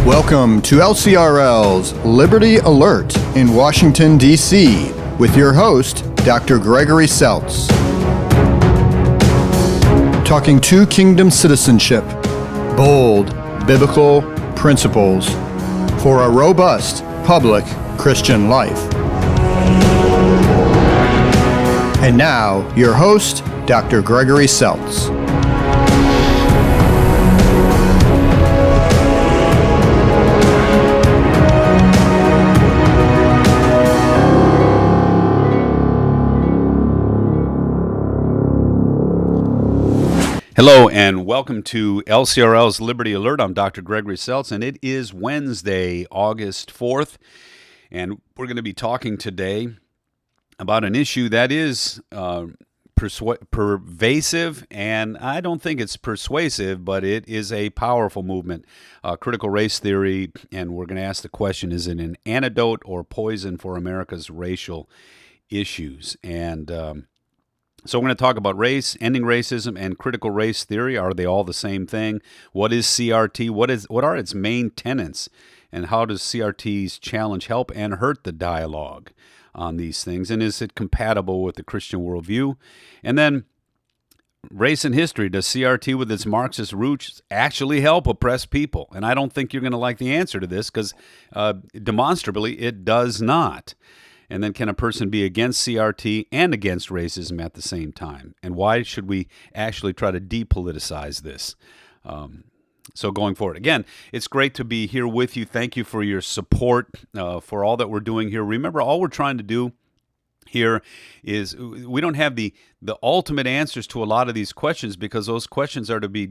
Welcome to LCRL's Liberty Alert in Washington, D.C. with your host, Dr. Gregory Seltz. Talking two kingdom citizenship, bold biblical principles for a robust public Christian life. And now, your host, Dr. Gregory Seltz. Hello and welcome to LCRL's Liberty Alert. I'm Dr. Gregory Seltz, and it is Wednesday, August 4th, and we're going to be talking today about an issue that is pervasive, and I don't think it's persuasive, but it is a powerful movement, critical race theory, and we're going to ask the question, is it an antidote or poison for America's racial issues? And so we're going to talk about race, ending racism, and critical race theory. Are they all the same thing? What is CRT? What are its main tenets? And how does CRT's challenge help and hurt the dialogue on these things? And is it compatible with the Christian worldview? And then race and history. Does CRT with its Marxist roots actually help oppressed people? And I don't think you're going to like the answer to this because demonstrably it does not. And then can a person be against CRT and against racism at the same time? And why should we actually try to depoliticize this? So going forward, again, it's great to be here with you. Thank you for your support for all that we're doing here. Remember, all we're trying to do here is we don't have the ultimate answers to a lot of these questions because those questions are to be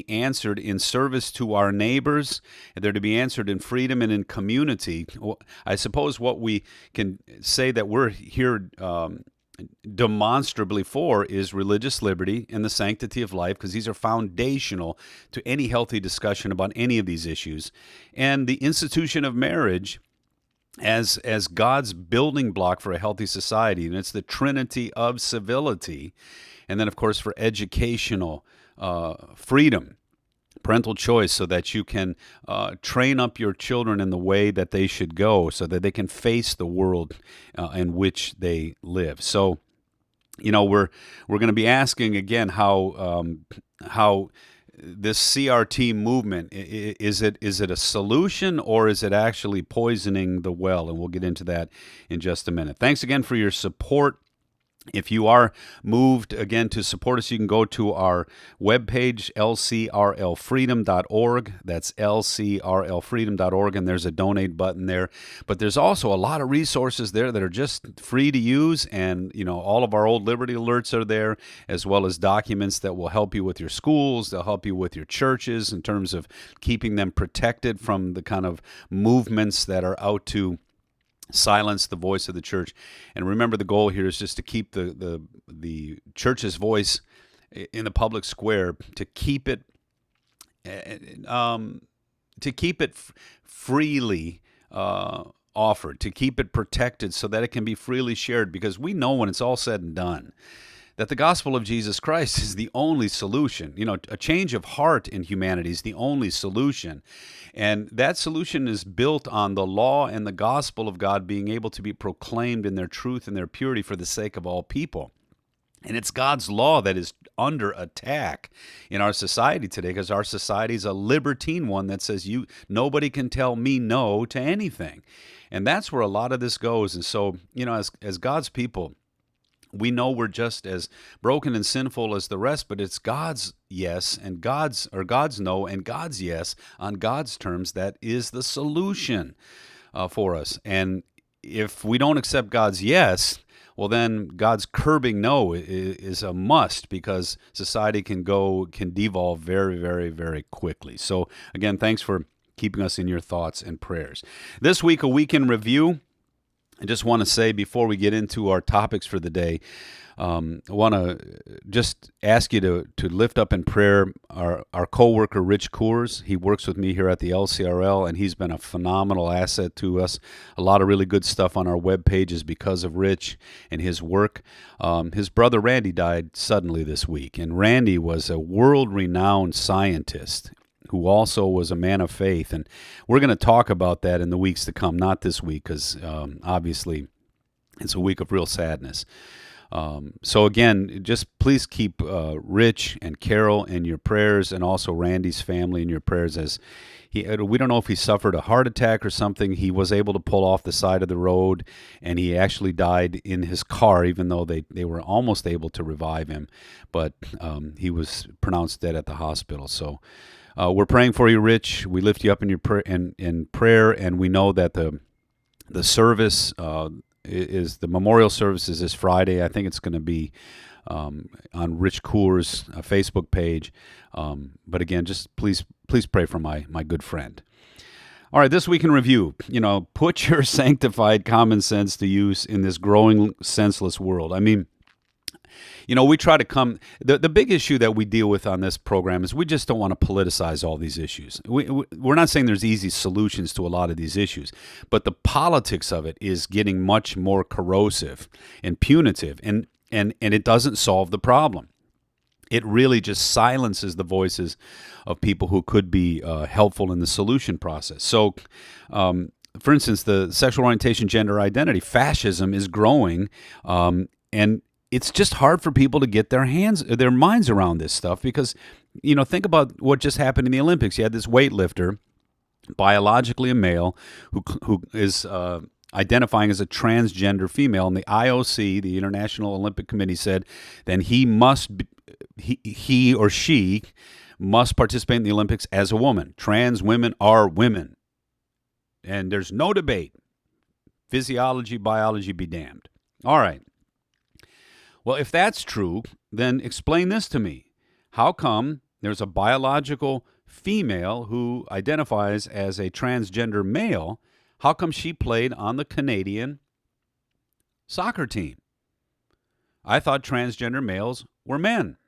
answered in service to our neighbors, and they're to be answered in freedom and in community. I suppose what we can say that we're here demonstrably for is religious liberty and the sanctity of life, because these are foundational to any healthy discussion about any of these issues, and the institution of marriage as God's building block for a healthy society. And it's the trinity of civility. And then, of course, for educational freedom, parental choice, so that you can train up your children in the way that they should go so that they can face the world in which they live. So, you know, we're going to be asking again how this CRT movement, is it a solution or is it actually poisoning the well? And we'll get into that in just a minute. Thanks again for your support. If you are moved, again, to support us, you can go to our webpage, lcrlfreedom.org. That's lcrlfreedom.org, and there's a donate button there. But there's also a lot of resources there that are just free to use, and, you know, all of our old Liberty Alerts are there, as well as documents that will help you with your schools, they'll help you with your churches in terms of keeping them protected from the kind of movements that are out to silence the voice of the church. And remember, the goal here is just to keep the church's voice in the public square, to keep it freely offered, to keep it protected so that it can be freely shared, because we know when it's all said and done that the gospel of Jesus Christ is the only solution. You know, a change of heart in humanity is the only solution. And that solution is built on the law and the gospel of God being able to be proclaimed in their truth and their purity for the sake of all people. And it's God's law that is under attack in our society today, because our society is a libertine one that says nobody can tell me no to anything. And that's where a lot of this goes. And so, you know, as God's people, we know we're just as broken and sinful as the rest, but it's God's yes and God's no and God's yes on God's terms that is the solution for us. And if we don't accept God's yes, well, then God's curbing no is a must, because society can devolve very, very, very quickly. So again, thanks for keeping us in your thoughts and prayers. This week, a week in review. I just want to say before we get into our topics for the day, I want to just ask you to lift up in prayer our co-worker, Rich Coors. He works with me here at the LCRL, and he's been a phenomenal asset to us. A lot of really good stuff on our web pages because of Rich and his work. His brother Randy died suddenly this week, and Randy was a world-renowned scientist. who also was a man of faith. And we're going to talk about that in the weeks to come, not this week, because obviously it's a week of real sadness. So again, just please keep Rich and Carol in your prayers, and also Randy's family in your prayers, as we don't know if he suffered a heart attack or something. He was able to pull off the side of the road, and he actually died in his car, even though they were almost able to revive him. But he was pronounced dead at the hospital. So we're praying for you, Rich. We lift you up in your in prayer, and we know that the service is the memorial service is this Friday. I think it's going to be on Rich Coor's Facebook page. But again, just please pray for my good friend. All right, this week in review. Put your sanctified common sense to use in this growing senseless world. I mean, we try to come. The big issue that we deal with on this program is we just don't want to politicize all these issues. We're not saying there's easy solutions to a lot of these issues, but the politics of it is getting much more corrosive and punitive, and it doesn't solve the problem. It really just silences the voices of people who could be helpful in the solution process. So, for instance, the sexual orientation, gender identity, fascism is growing, and it's just hard for people to get their minds around this stuff because, think about what just happened in the Olympics. You had this weightlifter, biologically a male, who is identifying as a transgender female, and the IOC, the International Olympic Committee, said then he or she must participate in the Olympics as a woman. Trans women are women, and there's no debate. Physiology, biology be damned. All right. Well, if that's true, then explain this to me. How come there's a biological female who identifies as a transgender male? How come she played on the Canadian soccer team? I thought transgender males were men.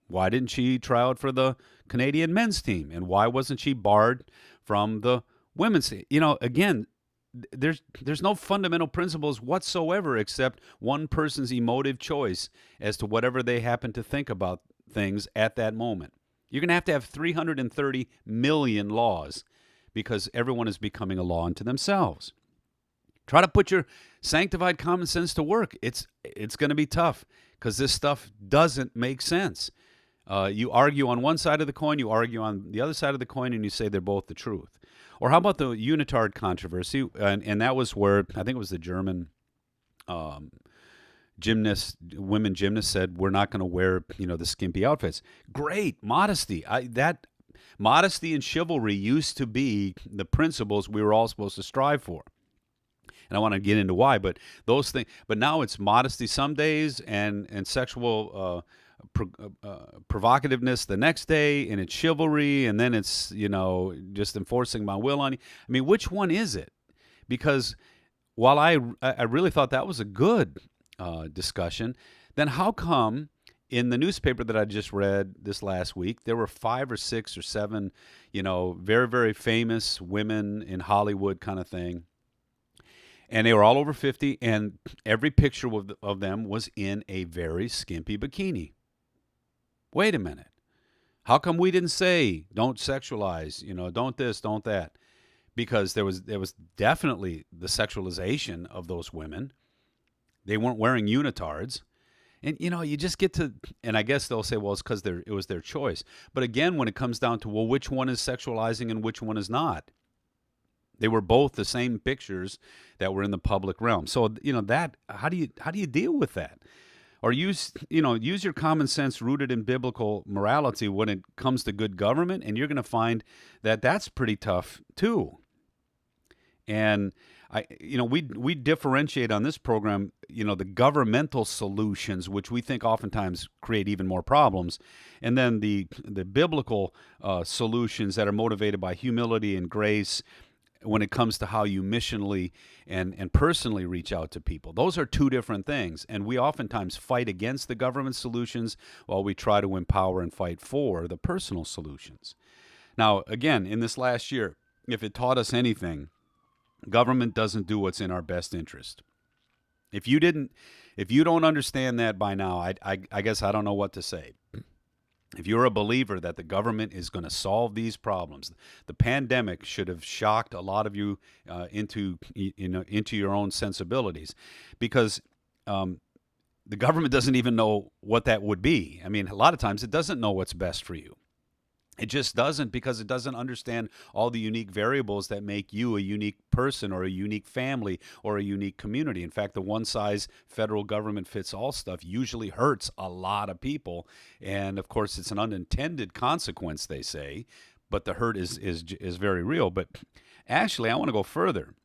Why didn't she try out for the Canadian men's team? And why wasn't she barred from the women's team? Again, there's no fundamental principles whatsoever except one person's emotive choice as to whatever they happen to think about things at that moment. You're going to have 330 million laws because everyone is becoming a law unto themselves. Try to put your sanctified common sense to work. It's going to be tough because this stuff doesn't make sense. You argue on one side of the coin, you argue on the other side of the coin, and you say they're both the truth. Or how about the unitard controversy? And that was where, I think it was the German women gymnasts said, we're not going to wear, the skimpy outfits. Great, modesty. Modesty and chivalry used to be the principles we were all supposed to strive for. And I want to get into why, but those things. But now it's modesty some days and sexual provocativeness the next day, and it's chivalry, and then it's just enforcing my will on you. I mean, which one is it? Because while I really thought that was a good discussion, then how come in the newspaper that I just read this last week there were 5 or 6 or 7 very, very famous women in Hollywood kind of thing, and they were all over 50, and every picture of them was in a very skimpy bikini? Wait a minute. How come we didn't say don't sexualize, don't this, don't that? Because there was definitely the sexualization of those women. They weren't wearing unitards. And, you just get to, and I guess they'll say, well, it's because it was their choice. But again, when it comes down to, well, which one is sexualizing and which one is not? They were both the same pictures that were in the public realm. So, that, how do you deal with that? Or use your common sense rooted in biblical morality when it comes to good government, and you're going to find that that's pretty tough too. And we differentiate on this program, the governmental solutions, which we think oftentimes create even more problems, and then the biblical solutions that are motivated by humility and grace when it comes to how you missionally and personally reach out to people. Those are two different things, and we oftentimes fight against the government solutions while we try to empower and fight for the personal solutions. Now, again, in this last year, if it taught us anything, government doesn't do what's in our best interest. If you don't understand that by now, I guess I don't know what to say. If you're a believer that the government is going to solve these problems, the pandemic should have shocked a lot of you into your own sensibilities, because the government doesn't even know what that would be. I mean, a lot of times it doesn't know what's best for you. It just doesn't, because it doesn't understand all the unique variables that make you a unique person or a unique family or a unique community. In fact, the one-size federal government fits all stuff usually hurts a lot of people. And of course, it's an unintended consequence, they say, but the hurt is very real. But actually, I want to go further.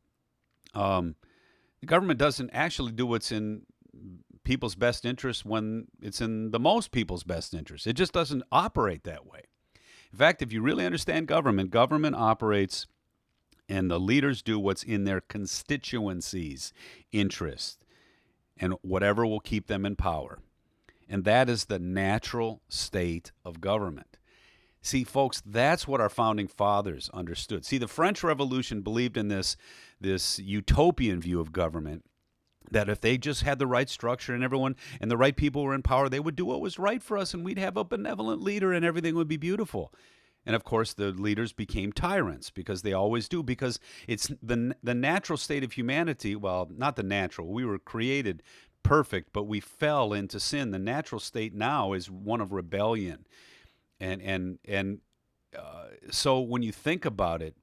The government doesn't actually do what's in people's best interest when it's in the most people's best interest. It just doesn't operate that way. In fact, if you really understand government, government operates and the leaders do what's in their constituencies' interest and whatever will keep them in power. And that is the natural state of government. See, folks, that's what our founding fathers understood. See, the French Revolution believed in this utopian view of government, that if they just had the right structure and everyone and the right people were in power, they would do what was right for us and we'd have a benevolent leader and everything would be beautiful. And of course, the leaders became tyrants, because they always do, because it's the natural state of humanity. Well, not the natural. We were created perfect, but we fell into sin. The natural state now is one of rebellion. So when you think about it,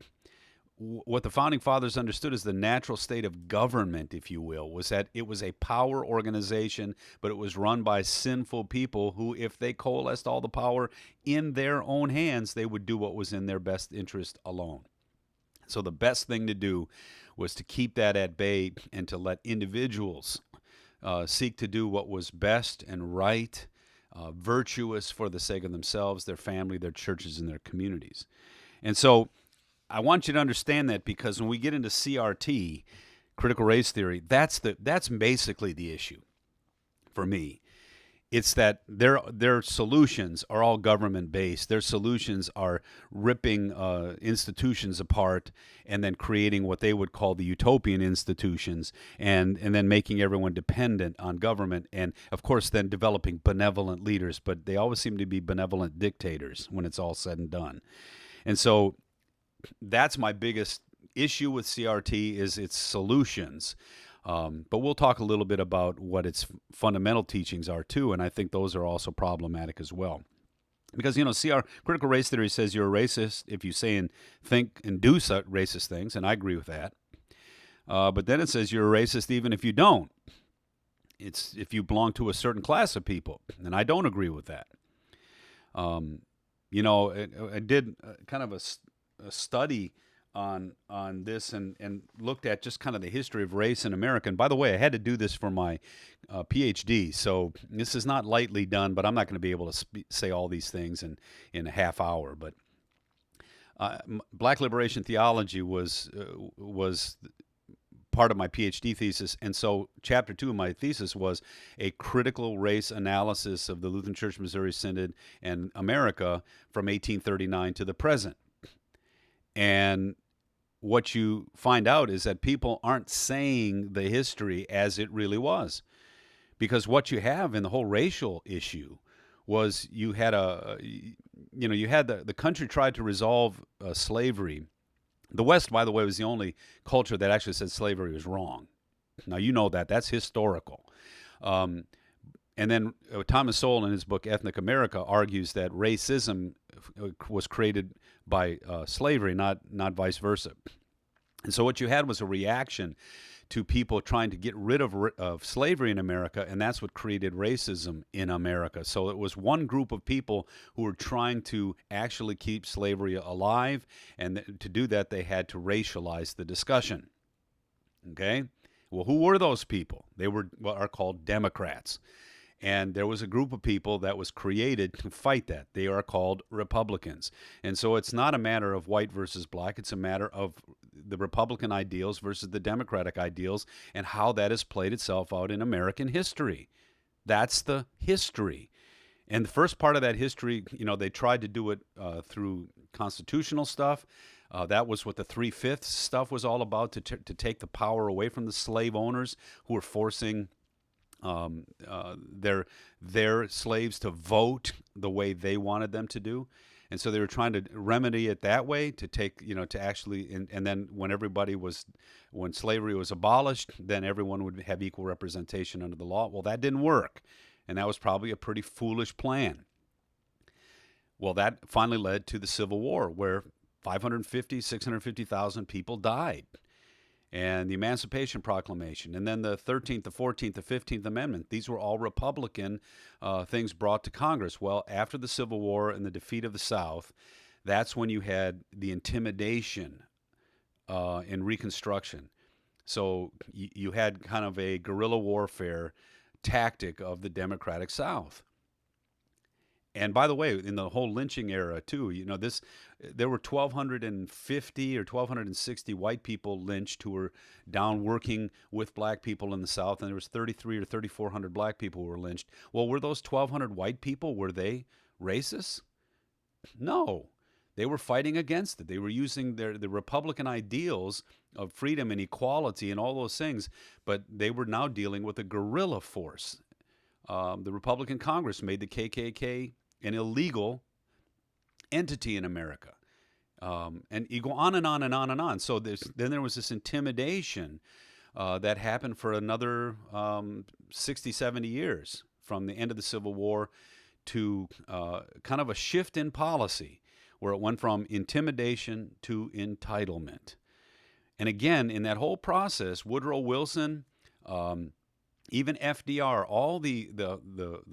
what the founding fathers understood as the natural state of government, if you will, was that it was a power organization, but it was run by sinful people who, if they coalesced all the power in their own hands, they would do what was in their best interest alone. So the best thing to do was to keep that at bay and to let individuals seek to do what was best and right, virtuous for the sake of themselves, their family, their churches, and their communities. And so I want you to understand that, because when we get into CRT, critical race theory, that's basically the issue for me. It's that their solutions are all government-based. Their solutions are ripping institutions apart and then creating what they would call the utopian institutions, and then making everyone dependent on government, and of course then developing benevolent leaders. But they always seem to be benevolent dictators when it's all said and done. And so that's my biggest issue with CRT, is its solutions. But we'll talk a little bit about what its fundamental teachings are too, and I think those are also problematic as well. Because, critical race theory says you're a racist if you say and think and do such racist things, and I agree with that. But then it says you're a racist even if you don't. It's if you belong to a certain class of people, and I don't agree with that. I did kind of a study on this and looked at just kind of the history of race in America. And by the way, I had to do this for my PhD, so this is not lightly done, but I'm not going to be able to say all these things in a half hour. But Black liberation theology was part of my PhD thesis, and so chapter 2 of my thesis was a critical race analysis of the Lutheran Church Missouri Synod and America from 1839 to the present. And what you find out is that people aren't saying the history as it really was. Because what you have in the whole racial issue was you had the country tried to resolve slavery. The West, by the way, was the only culture that actually said slavery was wrong. Now, you know that's historical. And then Thomas Sowell, in his book Ethnic America, argues that racism was created by slavery, not vice versa. And so what you had was a reaction to people trying to get rid of slavery in America, and that's what created racism in America. So it was one group of people who were trying to actually keep slavery alive, and to do that, they had to racialize the discussion. Okay? Well, who were those people? They were what are called Democrats. And there was a group of people that was created to fight that. They are called Republicans. And so it's not a matter of white versus black. It's a matter of the Republican ideals versus the Democratic ideals and how that has played itself out in American history. That's the history. And the first part of that history, they tried to do it through constitutional stuff. That was what the 3/5 stuff was all about, to take the power away from the slave owners who were forcing their slaves to vote the way they wanted them to do. And so they were trying to remedy it that way, to take, to actually, and then when slavery was abolished, then everyone would have equal representation under the law. Well, that didn't work. And that was probably a pretty foolish plan. Well, that finally led to the Civil War, where 650,000 people died. And the Emancipation Proclamation, and then the 13th, the 14th, the 15th Amendment. These were all Republican things brought to Congress. Well, after the Civil War and the defeat of the South, that's when you had the intimidation in Reconstruction. So you had kind of a guerrilla warfare tactic of the Democratic South. And by the way, in the whole lynching era too, there were 1,250 or 1,260 white people lynched who were down working with black people in the South, and there was 33 or 3,400 black people who were lynched. Well, were those 1,200 white people, were they racist? No. They were fighting against it. They were using the Republican ideals of freedom and equality and all those things, but they were now dealing with a guerrilla force. The Republican Congress made the KKK an illegal entity in America. And you go on and on and on and on. So then there was this intimidation that happened for another 60, 70 years, from the end of the Civil War to kind of a shift in policy, where it went from intimidation to entitlement. And again, in that whole process, Woodrow Wilson, even FDR, all the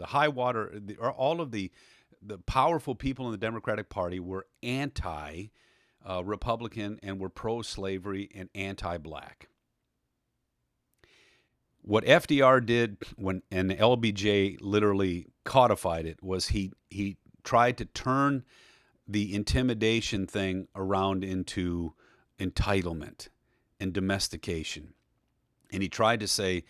high water, all of the powerful people in the Democratic Party were anti-Republican and were pro-slavery and anti-black. What FDR did and LBJ literally codified it, was he tried to turn the intimidation thing around into entitlement and domestication. And he tried to say,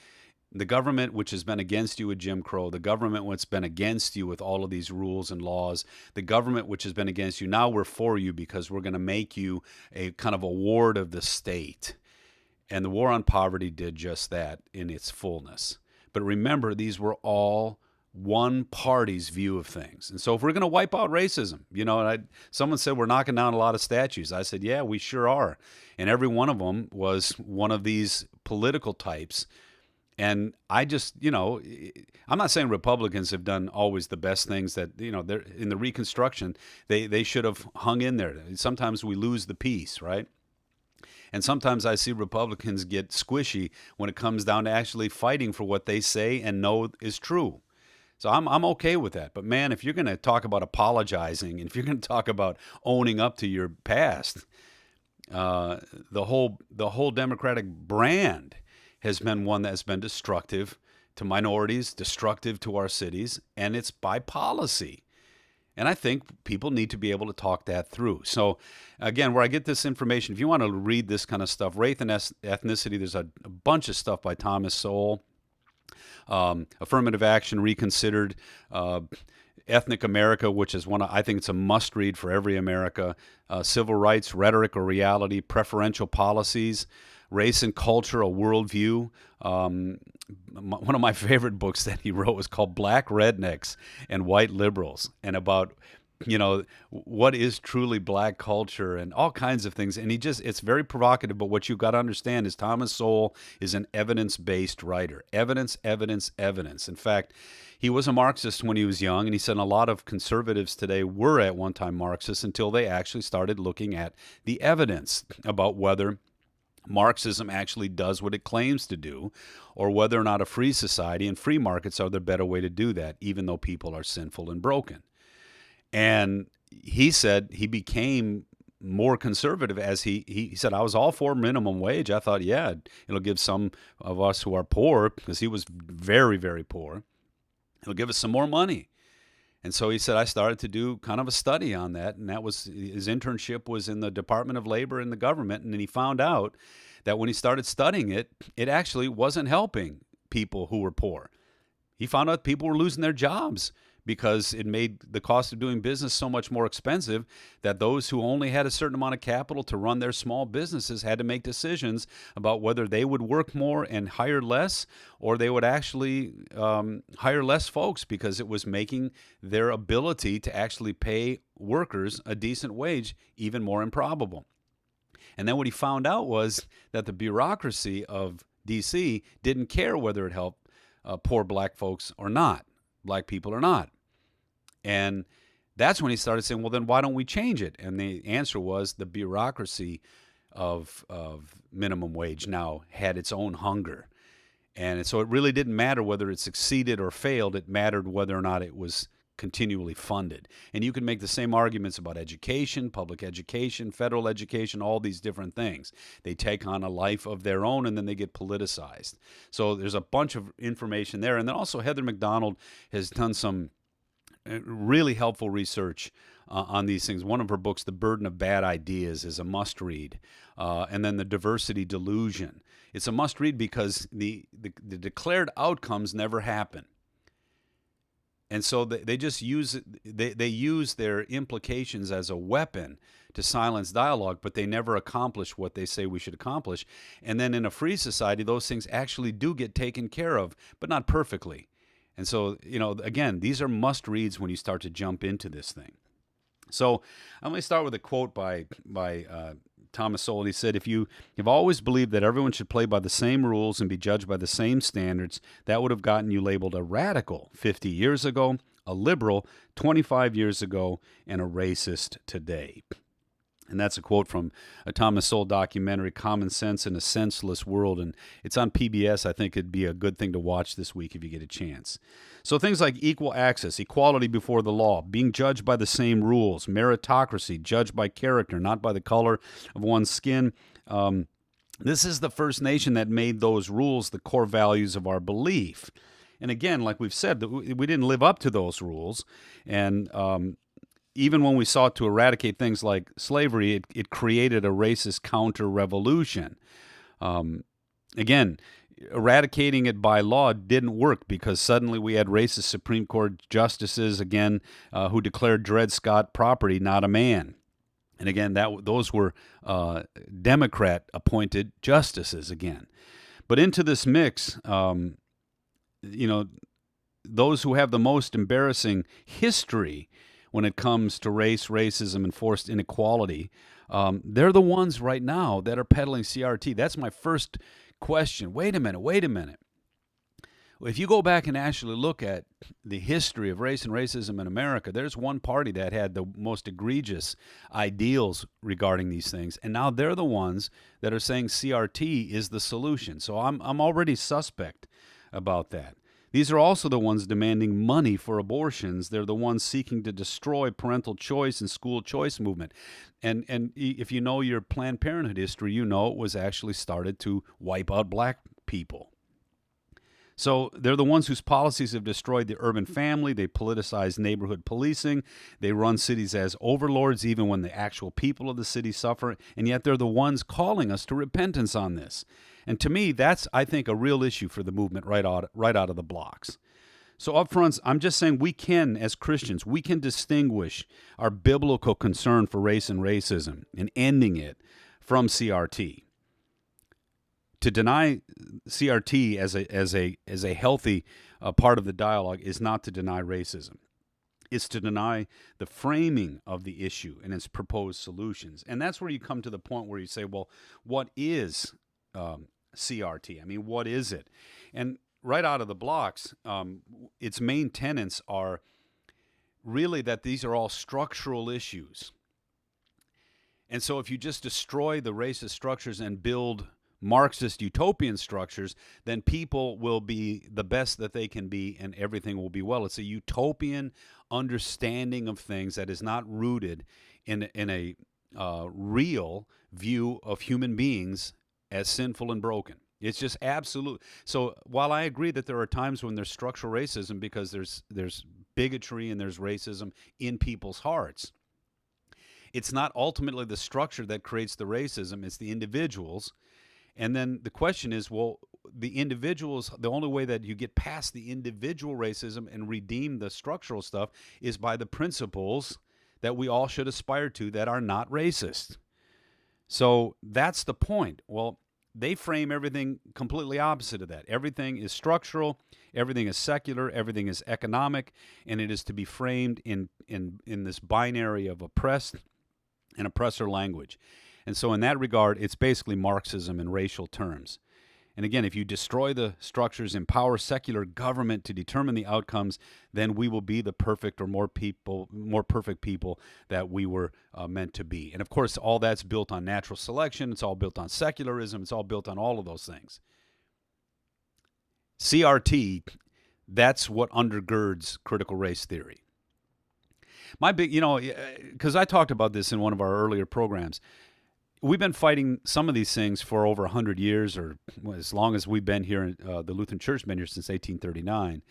the government which has been against you with Jim Crow, the government which has been against you with all of these rules and laws, the government which has been against you, now we're for you because we're going to make you a kind of a ward of the state. And the war on poverty did just that in its fullness. But remember, these were all one party's view of things. And so if we're going to wipe out racism, someone said we're knocking down a lot of statues. I said, yeah, we sure are. And every one of them was one of these political types. And I just, I'm not saying Republicans have done always the best things that, they're in the Reconstruction, they should have hung in there. Sometimes we lose the peace, right? And sometimes I see Republicans get squishy when it comes down to actually fighting for what they say and know is true. So I'm okay with that. But man, if you're going to talk about apologizing, and if you're going to talk about owning up to your past, the whole Democratic brand has been one that's been destructive to minorities, destructive to our cities, and it's by policy. And I think people need to be able to talk that through. So again, where I get this information, if you want to read this kind of stuff, Race and Ethnicity, there's a bunch of stuff by Thomas Sowell. Affirmative Action Reconsidered, Ethnic America, which is I think it's a must read for every America, Civil Rights, Rhetoric or Reality, Preferential Policies, Race and Culture, A Worldview. One of my favorite books that he wrote was called Black Rednecks and White Liberals, and about, what is truly black culture and all kinds of things. And it's very provocative, but what you've got to understand is Thomas Sowell is an evidence-based writer. Evidence, evidence, evidence. In fact, he was a Marxist when he was young, and he said a lot of conservatives today were at one time Marxists until they actually started looking at the evidence about whether Marxism actually does what it claims to do, or whether or not a free society and free markets are the better way to do that, even though people are sinful and broken. And he said he became more conservative as he said, I was all for minimum wage. I thought, yeah, it'll give some of us who are poor, because he was very, very poor, it'll give us some more money. And so he said, I started to do kind of a study on that, and that was his internship was in the Department of Labor in the government, and then he found out that when he started studying it, it actually wasn't helping people who were poor. He found out people were losing their jobs because it made the cost of doing business so much more expensive that those who only had a certain amount of capital to run their small businesses had to make decisions about whether they would work more and hire less, or they would actually hire less folks, because it was making their ability to actually pay workers a decent wage even more improbable. And then what he found out was that the bureaucracy of D.C. didn't care whether it helped poor black folks or not, black people or not. And that's when he started saying, well, then why don't we change it? And the answer was the bureaucracy of minimum wage now had its own hunger. And so it really didn't matter whether it succeeded or failed. It mattered whether or not it was continually funded. And you can make the same arguments about education, public education, federal education, all these different things. They take on a life of their own, and then they get politicized. So there's a bunch of information there. And then also Heather McDonald has done some really helpful research on these things. One of her books, The Burden of Bad Ideas, is a must-read. And then The Diversity Delusion. It's a must-read because the declared outcomes never happen. And so they just use they use their implications as a weapon to silence dialogue, but they never accomplish what they say we should accomplish. And then in a free society, those things actually do get taken care of, but not perfectly. And so, again, these are must-reads when you start to jump into this thing. So I'm going to start with a quote by Thomas Sowell. He said, if you have always believed that everyone should play by the same rules and be judged by the same standards, that would have gotten you labeled a radical 50 years ago, a liberal 25 years ago, and a racist today. And that's a quote from a Thomas Sowell documentary, Common Sense in a Senseless World. And it's on PBS. I think it'd be a good thing to watch this week if you get a chance. So things like equal access, equality before the law, being judged by the same rules, meritocracy, judged by character, not by the color of one's skin. This is the First Nation that made those rules the core values of our belief. And again, like we've said, we didn't live up to those rules. And even when we sought to eradicate things like slavery, it created a racist counter-revolution. Again, eradicating it by law didn't work because suddenly we had racist Supreme Court justices, again, who declared Dred Scott property, not a man. And again, those were Democrat-appointed justices again. But into this mix, those who have the most embarrassing history when it comes to race, racism, and forced inequality, they're the ones right now that are peddling CRT. That's my first question. Wait a minute. If you go back and actually look at the history of race and racism in America, there's one party that had the most egregious ideals regarding these things, and now they're the ones that are saying CRT is the solution. So I'm already suspect about that. These are also the ones demanding money for abortions. They're the ones seeking to destroy parental choice and school choice movement. And if you know your Planned Parenthood history, you know it was actually started to wipe out black people. So they're the ones whose policies have destroyed the urban family. They politicize neighborhood policing. They run cities as overlords even when the actual people of the city suffer. And yet they're the ones calling us to repentance on this. And to me, that's, I think, a real issue for the movement right out of the blocks. So up front, I'm just saying we can, as Christians, we can distinguish our biblical concern for race and racism and ending it from CRT. To deny CRT as a healthy part of the dialogue is not to deny racism. It's to deny the framing of the issue and its proposed solutions. And that's where you come to the point where you say, well, what is CRT? I mean, what is it? And right out of the blocks, its main tenets are really that these are all structural issues. And so if you just destroy the racist structures and build Marxist utopian structures, then people will be the best that they can be and everything will be well. It's a utopian understanding of things that is not rooted in a real view of human beings as sinful and broken. It's just absolute. So while I agree that there are times when there's structural racism because there's bigotry and there's racism in people's hearts, it's not ultimately the structure that creates the racism. It's the individuals. And then the question is, well, the individuals, the only way that you get past the individual racism and redeem the structural stuff is by the principles that we all should aspire to that are not racist. So that's the point. Well, they frame everything completely opposite of that. Everything is structural, everything is secular, everything is economic, and it is to be framed in this binary of oppressed and oppressor language. And so in that regard, it's basically Marxism in racial terms. And again, if you destroy the structures, empower secular government to determine the outcomes, then we will be the perfect or more perfect people that we were meant to be. And of course, all that's built on natural selection. It's all built on secularism. It's all built on all of those things. CRT, that's what undergirds critical race theory. My big, because I talked about this in one of our earlier programs. We've been fighting some of these things for over 100 years, or as long as we've been here. The Lutheran Church has been here since 1839.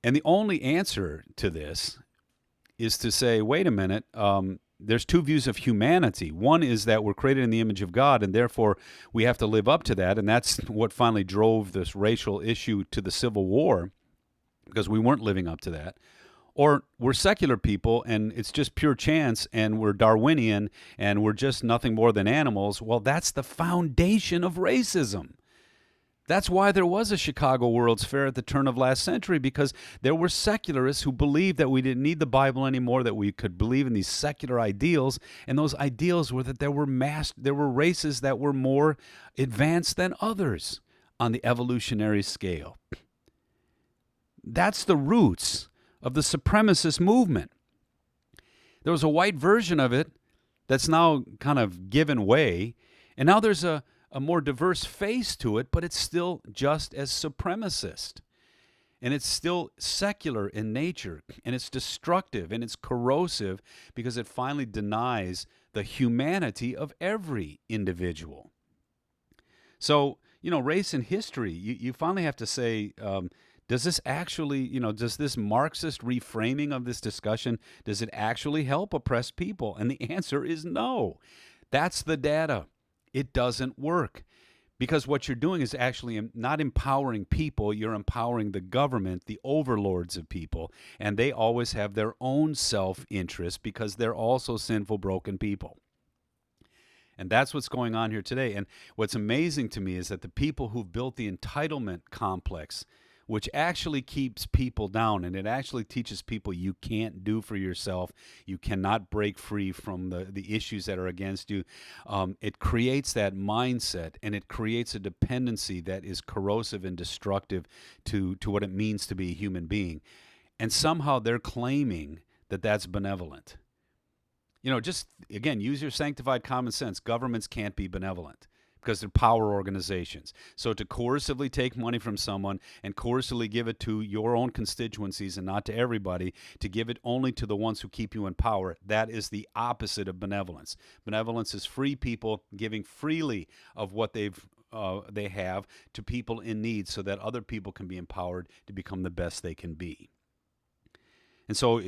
And the only answer to this is to say, wait a minute, there's two views of humanity. One is that we're created in the image of God, and therefore we have to live up to that. And that's what finally drove this racial issue to the Civil War, because we weren't living up to that. Or we're secular people, and it's just pure chance, and we're Darwinian, and we're just nothing more than animals. Well, that's the foundation of racism. That's why there was a Chicago World's Fair at the turn of last century, because there were secularists who believed that we didn't need the Bible anymore, that we could believe in these secular ideals, and those ideals were that there were races that were more advanced than others on the evolutionary scale. That's the roots of the supremacist movement. There was a white version of it that's now kind of given way, and now there's a more diverse face to it, but it's still just as supremacist. And it's still secular in nature, and it's destructive, and it's corrosive because it finally denies the humanity of every individual. So, race and history, you finally have to say, does this actually, does this Marxist reframing of this discussion, does it actually help oppressed people? And the answer is no. That's the data. It doesn't work. Because what you're doing is actually not empowering people, you're empowering the government, the overlords of people, and they always have their own self-interest because they're also sinful, broken people. And that's what's going on here today. And what's amazing to me is that the people who've built the entitlement complex, which actually keeps people down, and it actually teaches people you can't do for yourself, you cannot break free from the issues that are against you. It creates that mindset, and it creates a dependency that is corrosive and destructive to what it means to be a human being. And somehow they're claiming that that's benevolent. Just, again, use your sanctified common sense. Governments can't be benevolent, because they're power organizations. So to coercively take money from someone and coercively give it to your own constituencies and not to everybody, to give it only to the ones who keep you in power, that is the opposite of benevolence. Benevolence is free people giving freely of what they have to people in need so that other people can be empowered to become the best they can be. And so,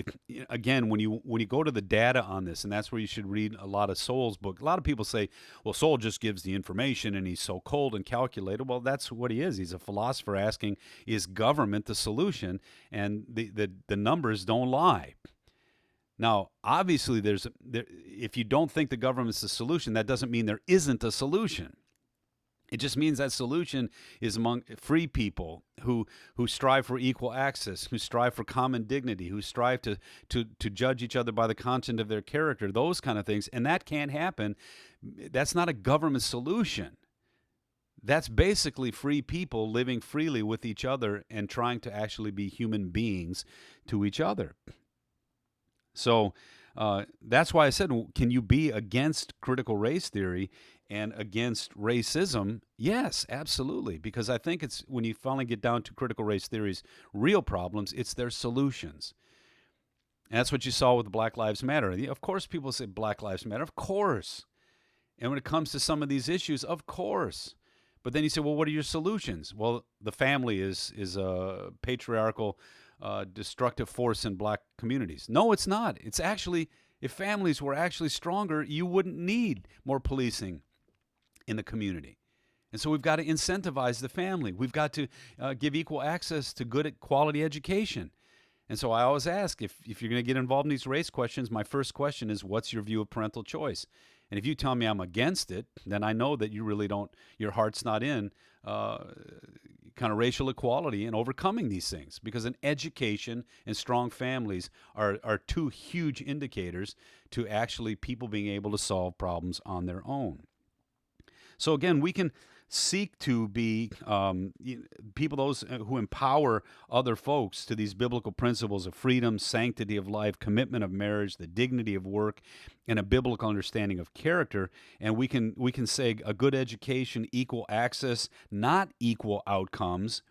again, when you go to the data on this, and that's where you should read a lot of Sowell's book. A lot of people say, well, Sowell just gives the information and he's so cold and calculated. Well, that's what he is. He's a philosopher asking, is government the solution? And the numbers don't lie. Now, obviously, if you don't think the government's the solution, that doesn't mean there isn't a solution. It just means that solution is among free people who strive for equal access, who strive for common dignity, who strive to judge each other by the content of their character, those kind of things. And that can't happen. That's not a government solution. That's basically free people living freely with each other and trying to actually be human beings to each other. So that's why I said, can you be against critical race theory and against racism? Yes, absolutely. Because I think it's when you finally get down to critical race theory's real problems, it's their solutions. And that's what you saw with Black Lives Matter. Of course, people say Black Lives Matter. Of course. And when it comes to some of these issues, of course. But then you say, well, what are your solutions? Well, the family is a patriarchal, destructive force in black communities. No, it's not. It's actually, if families were actually stronger, you wouldn't need more policing in the community. And so we've got to incentivize the family. We've got to give equal access to good quality education. And so I always ask, if you're going to get involved in these race questions, my first question is, what's your view of parental choice? And if you tell me I'm against it, then I know that you really don't, your heart's not in kind of racial equality and overcoming these things. Because an education and strong families are two huge indicators to actually people being able to solve problems on their own. So again, we can seek to be people, those who empower other folks to these biblical principles of freedom, sanctity of life, commitment of marriage, the dignity of work, and a biblical understanding of character. And we can say a good education, equal access, not equal outcomes,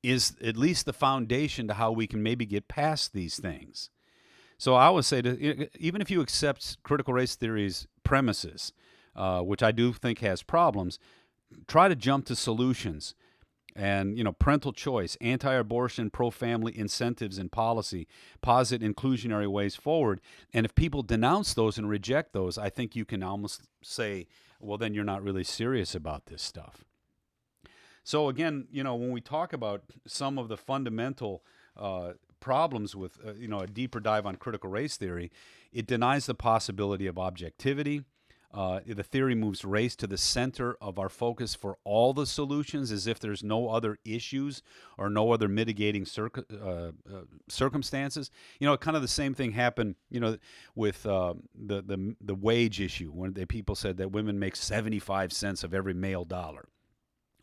is at least the foundation to how we can maybe get past these things. So I would say, even if you accept critical race theory's premises, which I do think has problems, try to jump to solutions. And, parental choice, anti-abortion, pro-family incentives and policy, posit inclusionary ways forward. And if people denounce those and reject those, I think you can almost say, well, then you're not really serious about this stuff. So again, when we talk about some of the fundamental problems with, a deeper dive on critical race theory, it denies the possibility of objectivity. The theory moves race to the center of our focus for all the solutions, as if there's no other issues or no other mitigating circumstances. Kind of the same thing happened, with the wage issue, when people said that women make 75 cents of every male dollar.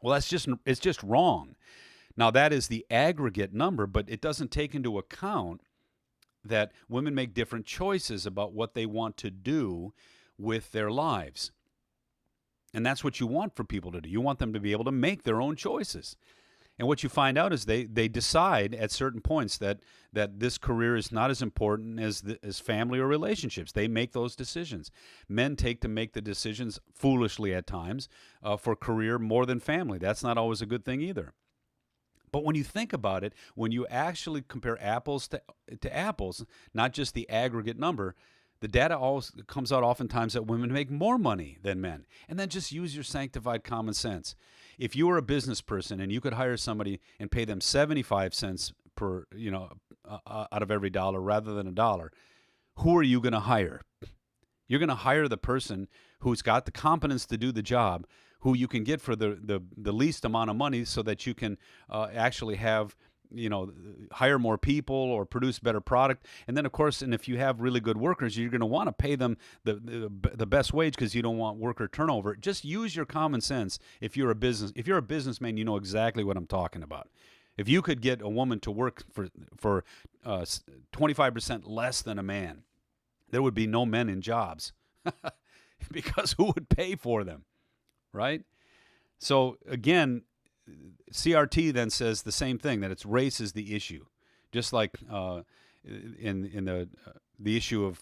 Well, it's just wrong. Now, that is the aggregate number, but it doesn't take into account that women make different choices about what they want to do with their lives. And that's what you want for people to do. You want them to be able to make their own choices. And what you find out is they decide at certain points that this career is not as important as family or relationships. They make those decisions. Men take to make the decisions foolishly at times for career more than family. That's not always a good thing either. But when you think about it, when you actually compare apples to apples, not just the aggregate number, the data always comes out oftentimes that women make more money than men. And then just use your sanctified common sense. If you were a business person and you could hire somebody and pay them 75 cents per, out of every dollar rather than $1, who are you going to hire? You're going to hire the person who's got the competence to do the job, who you can get for the least amount of money, so that you can actually have, hire more people or produce better product. And then, of course, and if you have really good workers, you're going to want to pay them the best wage, because you don't want worker turnover. Just use your common sense. If you're a businessman, you know exactly what I'm talking about. If you could get a woman to work for 25% less than a man, there would be no men in jobs because who would pay for them, right? So again, CRT then says the same thing, that it's race is the issue, just like in the issue of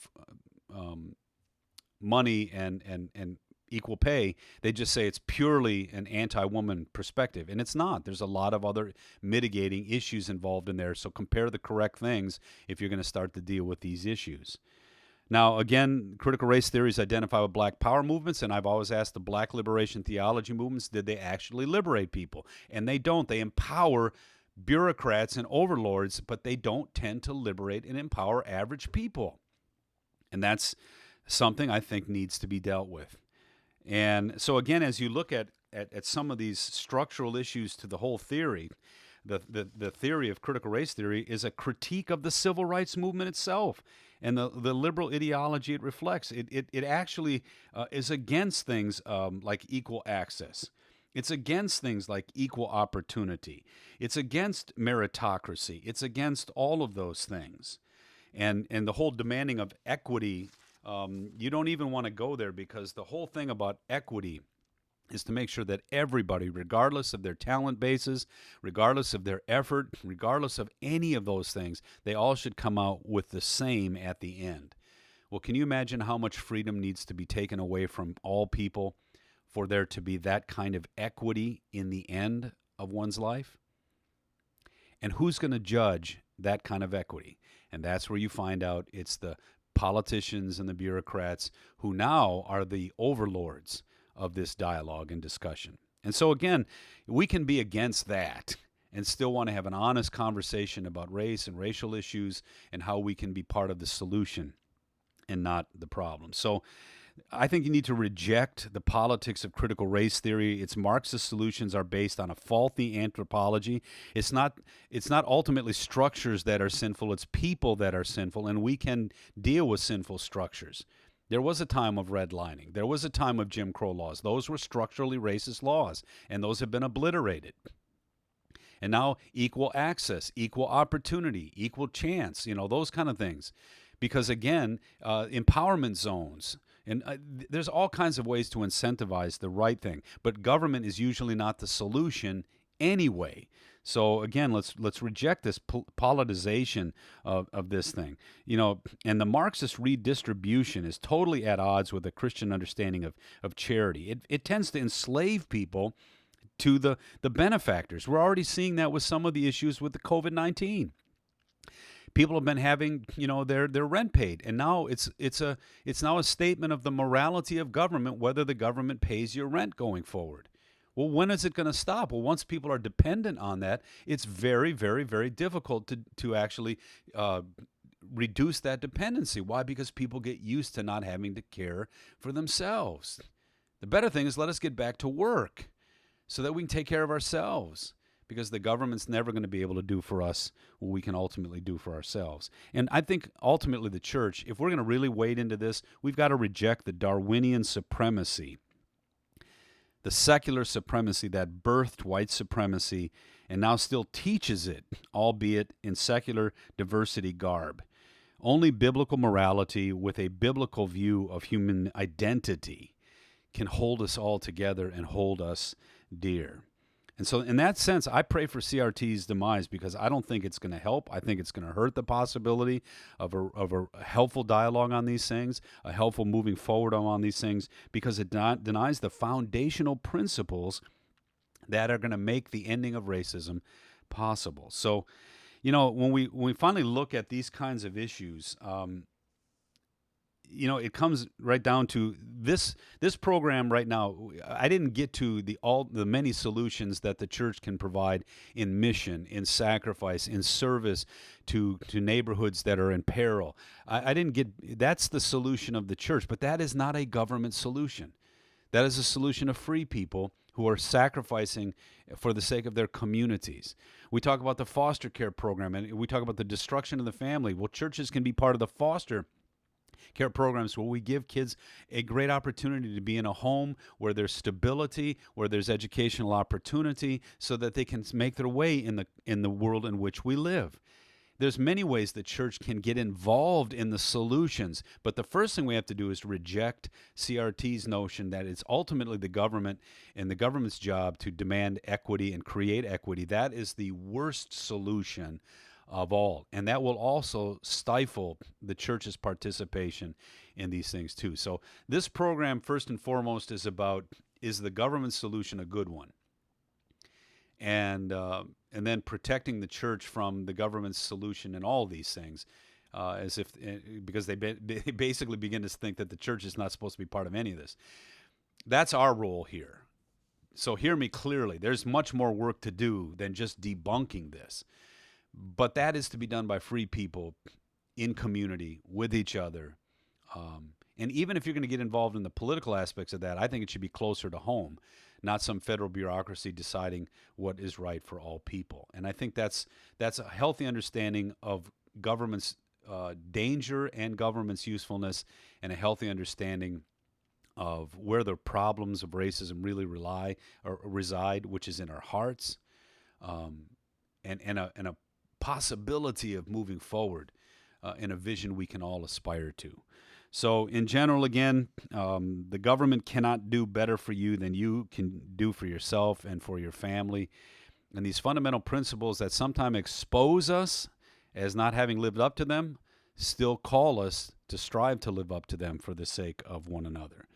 money and equal pay. They just say it's purely an anti-woman perspective, and it's not. There's a lot of other mitigating issues involved in there. So compare the correct things if you're going to start to deal with these issues. Now, again, critical race theories identify with black power movements, and I've always asked the black liberation theology movements, did they actually liberate people? And they don't. They empower bureaucrats and overlords, but they don't tend to liberate and empower average people. And that's something I think needs to be dealt with. And so, again, as you look at some of these structural issues to the whole theory, the theory of critical race theory is a critique of the civil rights movement itself and the liberal ideology it reflects. It actually is against things like equal access. It's against things like equal opportunity. It's against meritocracy. It's against all of those things. And the whole demanding of equity, you don't even want to go there, because the whole thing about equity is to make sure that everybody, regardless of their talent bases, regardless of their effort, regardless of any of those things, they all should come out with the same at the end. Well, can you imagine how much freedom needs to be taken away from all people for there to be that kind of equity in the end of one's life? And who's going to judge that kind of equity? And that's where you find out it's the politicians and the bureaucrats who now are the overlords of this dialogue and discussion. And so, again, we can be against that and still want to have an honest conversation about race and racial issues and how we can be part of the solution and not the problem. So I think you need to reject the politics of critical race theory. Its Marxist solutions are based on a faulty anthropology. It's not ultimately structures that are sinful, it's people that are sinful, and we can deal with sinful structures. There was a time of redlining. There was a time of Jim Crow laws. Those were structurally racist laws, and those have been obliterated. And now equal access, equal opportunity, equal chance, those kind of things. Because again, empowerment zones, and there's all kinds of ways to incentivize the right thing. But government is usually not the solution anyway. So again, let's reject this politicization of this thing. And the Marxist redistribution is totally at odds with the Christian understanding of charity. It tends to enslave people to the benefactors. We're already seeing that with some of the issues with the COVID-19. People have been having, their rent paid, and now it's now a statement of the morality of government whether the government pays your rent going forward. Well, when is it going to stop? Well, once people are dependent on that, it's very, very, very difficult to actually reduce that dependency. Why? Because people get used to not having to care for themselves. The better thing is let us get back to work so that we can take care of ourselves, because the government's never going to be able to do for us what we can ultimately do for ourselves. And I think ultimately the church, if we're going to really wade into this, we've got to reject the Darwinian supremacy, the secular supremacy that birthed white supremacy and now still teaches it, albeit in secular diversity garb. Only biblical morality with a biblical view of human identity can hold us all together and hold us dear. And so in that sense, I pray for CRT's demise because I don't think it's going to help. I think it's going to hurt the possibility of a helpful dialogue on these things, a helpful moving forward on these things, because it denies the foundational principles that are going to make the ending of racism possible. So, when we finally look at these kinds of issues, it comes right down to this program right now. I didn't get to the many solutions that the church can provide in mission, in sacrifice, in service to neighborhoods that are in peril. I didn't get, that's the solution of the church, but that is not a government solution. That is a solution of free people who are sacrificing for the sake of their communities. We talk about the foster care program, and we talk about the destruction of the family. Well, churches can be part of the foster care programs where we give kids a great opportunity to be in a home where there's stability, where there's educational opportunity, so that they can make their way in the world in which we live. There's many ways the church can get involved in the solutions, but the first thing we have to do is reject CRT's notion that it's ultimately the government and the government's job to demand equity and create equity. That is the worst solution of all, and that will also stifle the church's participation in these things too. So this program, first and foremost, is about, is the government solution a good one? And then protecting the church from the government's solution in all these things, because they basically begin to think that the church is not supposed to be part of any of this. That's our role here. So hear me clearly. There's much more work to do than just debunking this. But that is to be done by free people in community with each other. And even if you're going to get involved in the political aspects of that, I think it should be closer to home, not some federal bureaucracy deciding what is right for all people. And I think that's a healthy understanding of government's danger and government's usefulness, and a healthy understanding of where the problems of racism really reside, which is in our hearts, and a possibility of moving forward in a vision we can all aspire to. So in general, again, the government cannot do better for you than you can do for yourself and for your family. And these fundamental principles that sometimes expose us as not having lived up to them still call us to strive to live up to them for the sake of one another.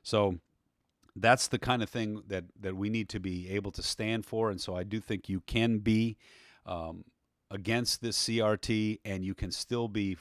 So that's the kind of thing that we need to be able to stand for. And so I do think you can be against this CRT, and you can still be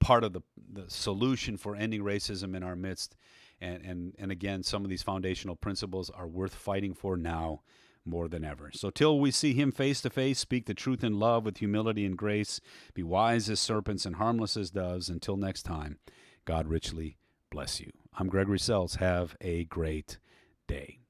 part of the solution for ending racism in our midst. And again, some of these foundational principles are worth fighting for now more than ever. So till we see him face to face, speak the truth in love with humility and grace, be wise as serpents and harmless as doves. Until next time, God richly bless you. I'm Gregory Sells. Have a great day.